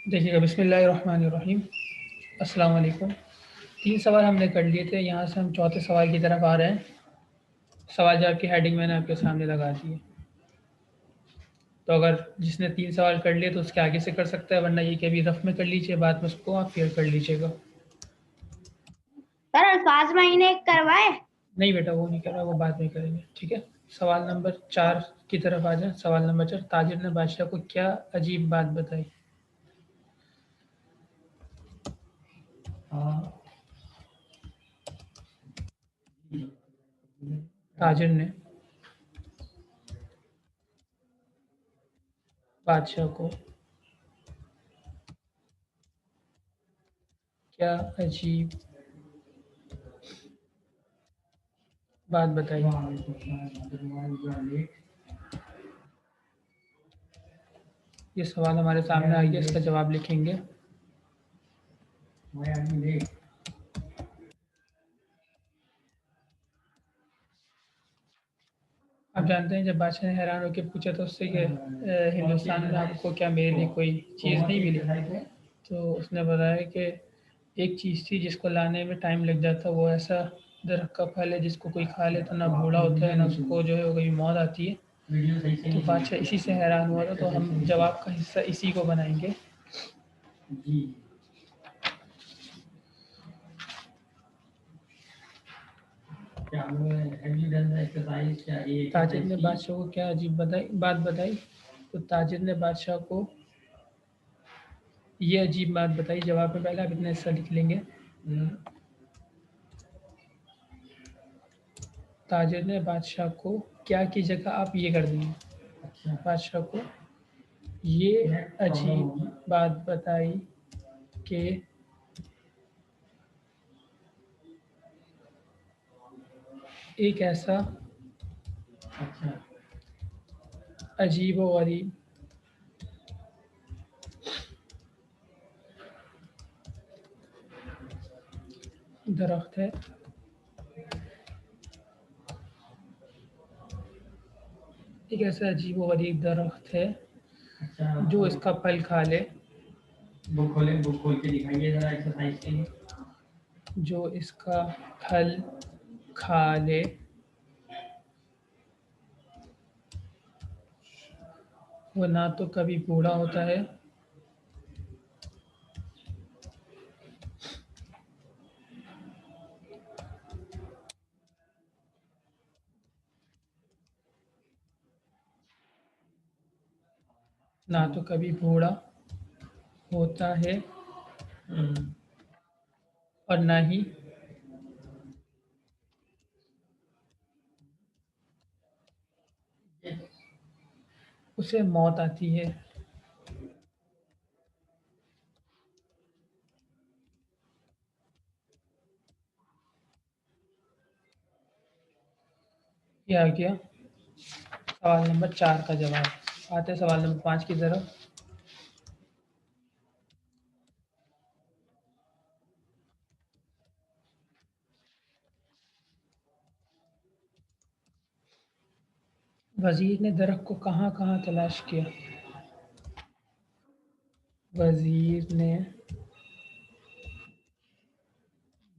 देखिएगा, बिस्मिल्लाहिर्रहमानिर्रहीम। अस्सलाम वालेकुम। 3 सवाल हमने कर लिए थे, यहाँ से हम चौथे सवाल की तरफ आ रहे हैं। सवाल जवाब की हेडिंग मैंने आपके सामने लगा दी है। तो अगर जिसने 3 सवाल कर लिए तो उसके आगे से कर सकता है, वरना ये कि अभी रफ में कर लीजिए, बाद में उसको आप क्लियर कर लीजिएगा। सर अल्फाज महीने करवाए। नहीं बेटा, वो नहीं कर रहा, वो बाद में करेंगे, ठीक है। सवाल नंबर 4 की तरफ आ जाए। सवाल नंबर 4, ताजिर ने बादशाह को क्या अजीब बात बताई? ताजिर ने बादशाह को क्या अजीब बात बताई? ये सवाल हमारे सामने आ गया, इसका जवाब लिखेंगे। आप जानते हैं, जब बादशाह ने हैरान होकर पूछा तो उससे कि हिंदुस्तान में आपको क्या मेरे लिए कोई चीज़ नहीं मिली? तो उसने बताया कि एक चीज़ थी जिसको लाने में टाइम लग जाता, वो ऐसा दरख्त का फल है जिसको कोई खा ले तो ना बूढ़ा होता है, ना उसको जो है वो कभी मौत आती है। तो बादशाह इसी से हैरान हुआ था, तो हम जवाब का हिस्सा इसी को बनाएंगे। ताजिर ने बादशाह को क्या अजीब बात बताई? तो ताजिर ने बादशाह को ये अजीब बात बताई। जवाब में पहले आप इतना हिस्सा लिख लेंगे। ताजिर ने बादशाह को क्या की जगह आप ये कर देंगे। बादशाह को ये अजीब बात बताई कि एक ऐसा अजीब व गरीब दरख्त है एक ऐसा अजीब व गरीब दरख्त है जो इसका फल खा ले। बुक खोल के दिखाइए जरा एक्सरसाइज के लिए। जो इसका फल खा ले वो ना तो कभी बूढ़ा होता है, ना तो कभी बूढ़ा होता है, और ना ही उसे मौत आती है। ये आ गया सवाल नंबर 4 का जवाब। आते हैं सवाल नंबर 5 की तरफ। वजीर ने दरख्त को कहाँ-कहाँ तलाश किया? वजीर ने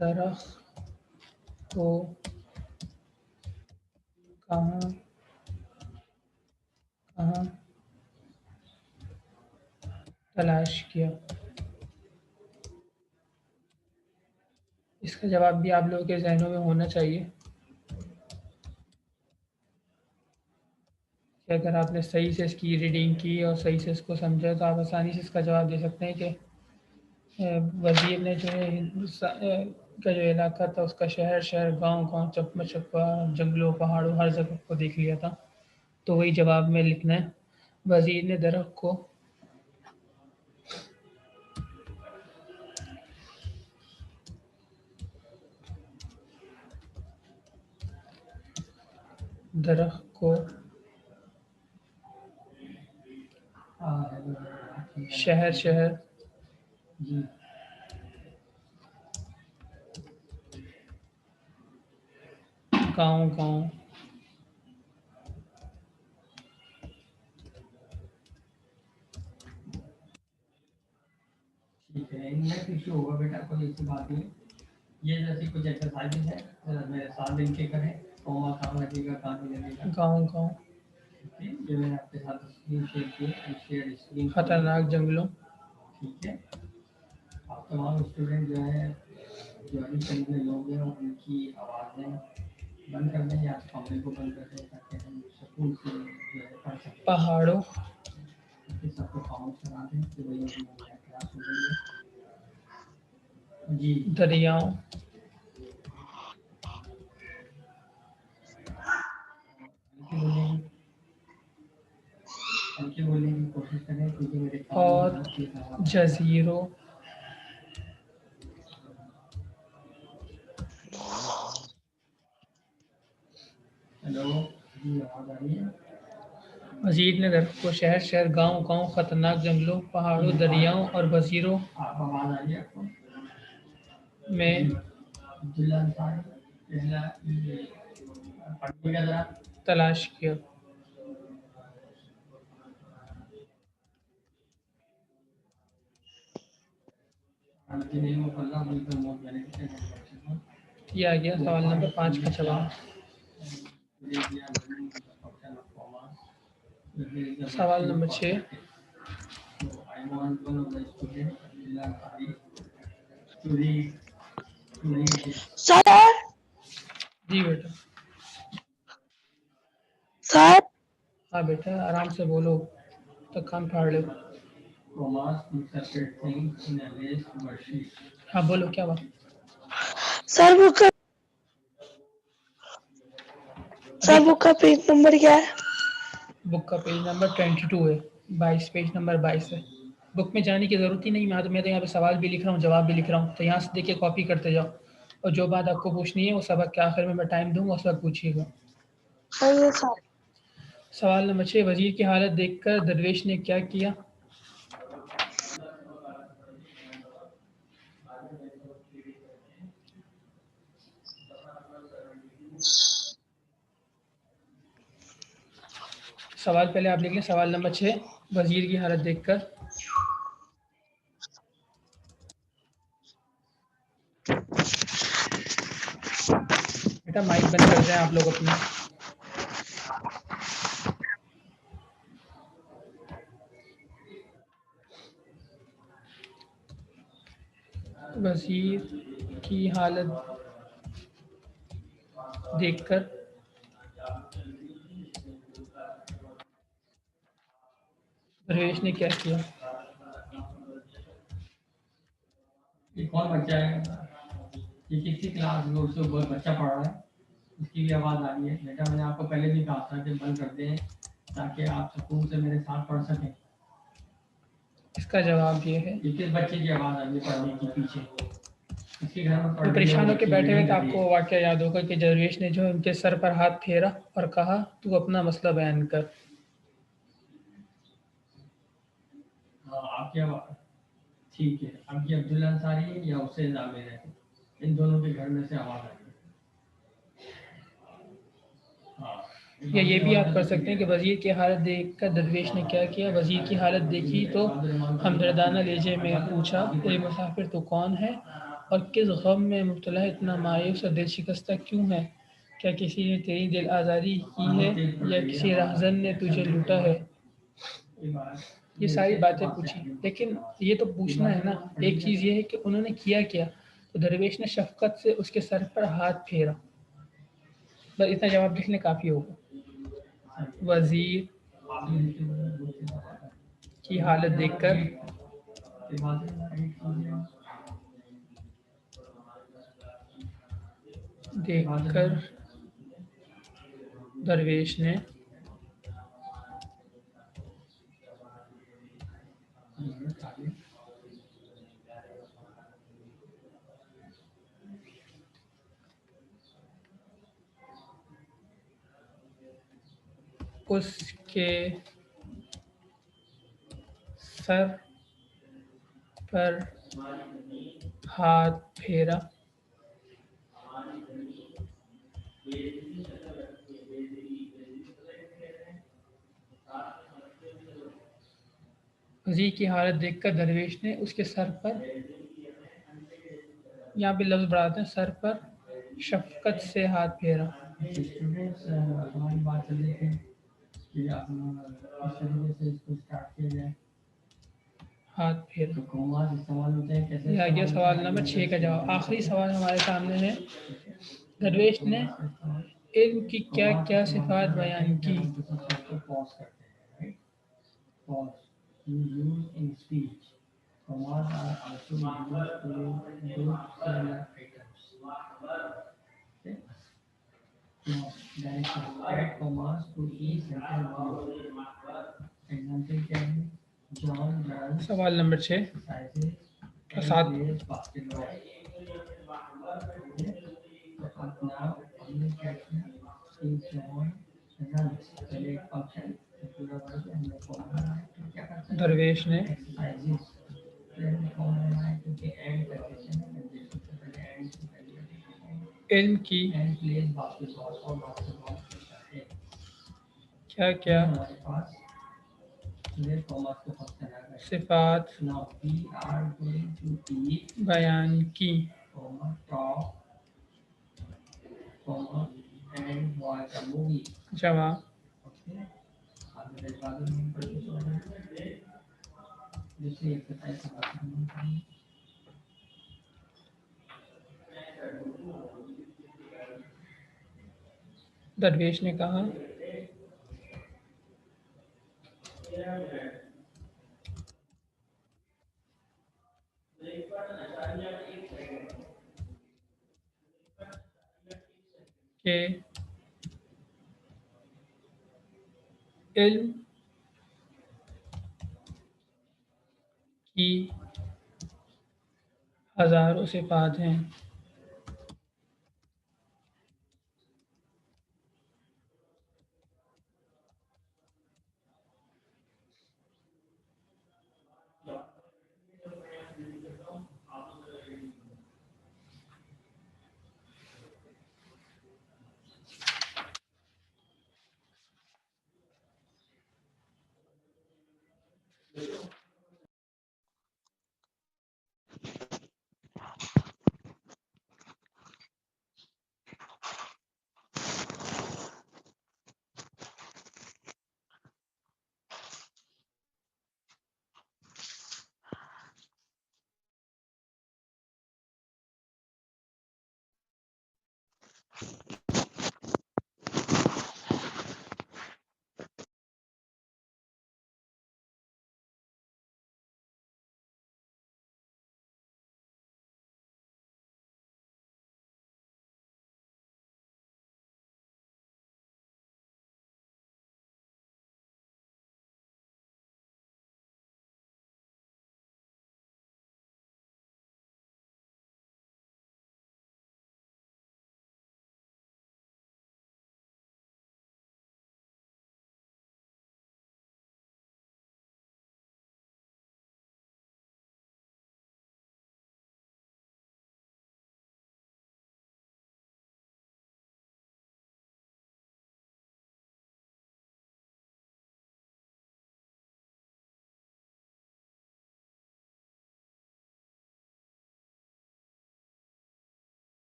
दरख्त को कहाँ-कहाँ तलाश किया? इसका जवाब भी आप लोगों के ज़हनों में होना चाहिए कि अगर आपने सही से इसकी रीडिंग की और सही से इसको समझा तो आप आसानी से इसका जवाब दे सकते हैं कि वज़ीर ने जो है का जो इलाका था उसका शहर-शहर, गाँव-गाँव, चप्पा-चप्पा, जंगलों, पहाड़ों हर जगह को देख लिया था। तो वही जवाब में लिखना है। वज़ीर ने दरख्त को शहर-शहर, गाँव-गाँव नेट इश्यू होगा बेटा, कोई ऐसी बात नहीं। ये जैसी कुछ एक्सरसाइजेज है मेरे साथ दिन के करें, कौमा कहाँ लगेगा कहाँ नहीं लगेगा। गाँव गाँव ठीक है, जो मैंने आपके साथ स्क्रीन शेयर किया, शेयर स्क्रीन। खतरनाक जंगलों। ठीक है, आप तमाम स्टूडेंट जो है ज्वाइन करने लोग हैं, उनकी आवाज़ें बंद कर दें या कमरे को बंद कर दें ताकि हम सुकून से जो है पढ़ सकें। पहाड़ों, सबको खामोश करा दें कि भाई अभी हमारी क्लास हो रही है जी। दरियाओं, हल्के बोलने की कोशिश करें क्योंकि मेरे और जजीरों। हेलो जी, आवाज़ आ रही है? मजीद ने दरख्त को शहर शहर, गांव गांव, खतरनाक जंगलों, पहाड़ों, दरियाओं और वजीरों आप आवाज़ आ रही है आपको? में अब्दुल्ला अंसारी, पढ़िएगा ज़रा। तलाश किया। किया गया। सवाल नंबर 5 का जवाब। सवाल नंबर 6। सर जी बेटा। सर हाँ बेटा, आराम से बोलो, तो कान फाड़ लो। हाँ बोलो, क्या बात? सर बुक का पेज नंबर क्या है? बुक का पेज नंबर 22 है। 22, पेज नंबर 22 है। बुक में जाने की ज़रूरत ही नहीं। मैं तो यहाँ पे सवाल भी लिख रहा हूँ, जवाब भी लिख रहा हूँ, तो यहाँ से देखिए कॉपी करते जाओ, और जो बात आपको पूछनी है वो सबक के आखिर में मैं टाइम दूंगा, उस वक्त पूछिएगा। सही है सर। सवाल नंबर 6। वजीर की हालत देखकर दरवेश ने क्या किया? सवाल पहले आप लिख लें। सवाल नंबर 6, वजीर की हालत देखकर। बेटा माइक बंद कर दें आप लोग अपना। वजीर की हालत देखकर दरवेश ने क्या किया? ये कौन बच्चा है? ये किसी क्लास में उससे ऊपर बच्चा पढ़ रहा है, उसकी भी आवाज़ आ रही है। बेटा मैंने आपको पहले भी कहा था कि बंद कर दें ताकि आप सुकून से मेरे साथ पढ़ सकें। इसका जवाब ये है। ये किस बच्चे की आवाज़ आ रही है पढ़ने की पीछे? इसके घर में वो परेशान होकर बैठे हुए थे। आपको वाकया याद होगा कि दरवेश ने जो उनके सर पर हाथ फेरा और कहा, तू अपना मसला बयान कर। हाँ, आपकी आवाज़ ठीक है। अब ये अब्दुल्ला अंसारी है या हुसैन आमिर है, इन दोनों के घर में से आवाज़ आ रही है। या ये भी आप कर सकते हैं कि वज़ीर की हालत देखकर दरवेश ने क्या किया? वज़ीर की हालत देखी तो हमदर्दाना लहजे में पूछा, ए मुसाफिर तू कौन है और किस गम में मुब्तला है, इतना मायूस और दिल शिकस्ता क्यों है? क्या किसी ने तेरी दिल आज़ारी की है या किसी राहज़न ने तुझे लूटा है? ये सारी बातें पूछी, लेकिन ये तो पूछना है ना। एक चीज़ ये है कि उन्होंने किया क्या। तो दरवेश ने शफ़क़त से उसके सर पर हाथ फेरा। बस इतना जवाब लिखने काफ़ी होगा। वज़ीर की हालत देखकर दरवेश ने उसके सर पर हाथ फेरा। वज़ी की हालत देखकर दरवेश ने उसके सर पर, यहाँ पे लफ्ज़ बढ़ाते हैं, सर पर शफ़क़त से हाथ फेरा। स्टूडेंट्स हमारी बात चल रही थी कि आप इस तरीके से इसको स्टार्ट किया जाए। हाथ फेरा। तो कॉमास इस्तेमाल होते हैं कैसे? ये आ गया सवाल नंबर 6 का जवाब। आखिरी सवाल हमारे सामने है, दरवेश ने इल्म की क्या क्या सिफात बयान की? पॉज करते हैं, right? Pause you use in speech. Commas are also used to group similar items. Okay? Now, direction. Add commas to each sentence group. Example क्या है? John runs, सवाल number 6 exercises, and 7। plays basketball. Okay? तो अब now हमने क्या किया कि John runs पहले एक फंक्शन पूरा वर्ड हमने कॉमा बनाया तो क्या करता है? दरवेश ने एक्सरसाइजेस फिर कॉमा बनाया क्योंकि एंड कंडीशन है कंडीशन से पहले एंड से पहले इल्म की एंड प्लेज बास्केटबॉल और बास्केटबॉल खेलता है। क्या क्या हमारे पास ये कॉमा के फंक्शन आ गए। सिफात now we are going to eat बयान की? Comma talk comma and watch a movie. जवाब ओके, आगे इस बारे में पढ़ते चलेंगे। दूसरी एक्सरसाइज की बात करेंगे। दरवेश ने कहा, कि इल्म की हज़ारों सिफात हैं।